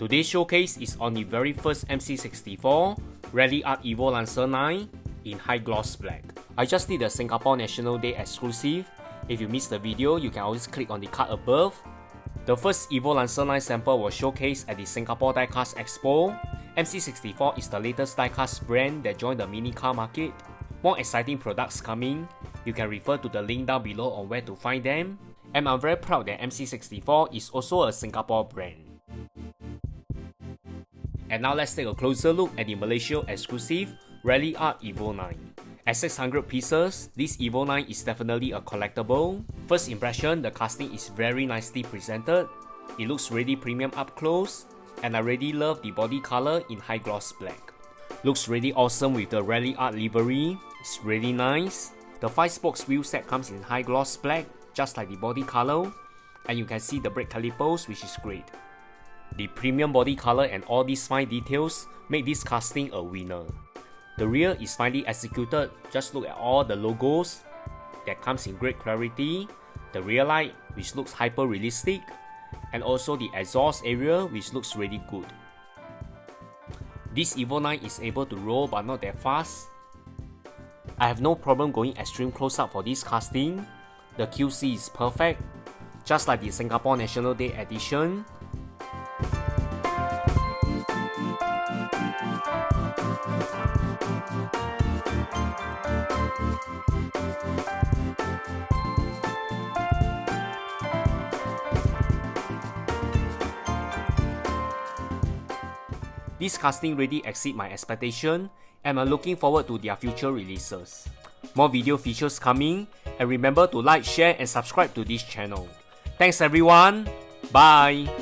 Today's showcase is on the very first MC64 Ralliart Evo Lancer IX in high gloss black. I just did a Singapore National Day exclusive. If you missed the video, you can always click on the card above. The first Evo Lancer IX sample was showcased at the Singapore Diecast Expo. MC64 is the latest diecast brand that joined the mini car market. More exciting products coming. You can refer to the link down below on where to find them. And I'm very proud that MC64 is also a Singapore brand. And now let's take a closer look at the Malaysia exclusive Ralliart Evo IX. At 600 pieces, this Evo IX is definitely a collectible. First impression, the casting is very nicely presented. It looks really premium up close, and I really love the body color in high gloss black. Looks really awesome with the Ralliart livery. It's really nice. The 5-spokes wheel set comes in high gloss black, just like the body color, and you can see the brake calipers, which is great. The premium body color and all these fine details make this casting a winner. The rear is finely executed. Just look at all the logos that comes in great clarity. The rear light, which looks hyper realistic, and also the exhaust area, which looks really good. This Evo IX is able to roll but not that fast. I have no problem going extreme close up for this casting. The QC is perfect, just like the Singapore National Day edition. This casting really exceeds my expectation, and I'm looking forward to their future releases. More video features coming, and remember to like, share and subscribe to this channel. Thanks everyone, bye!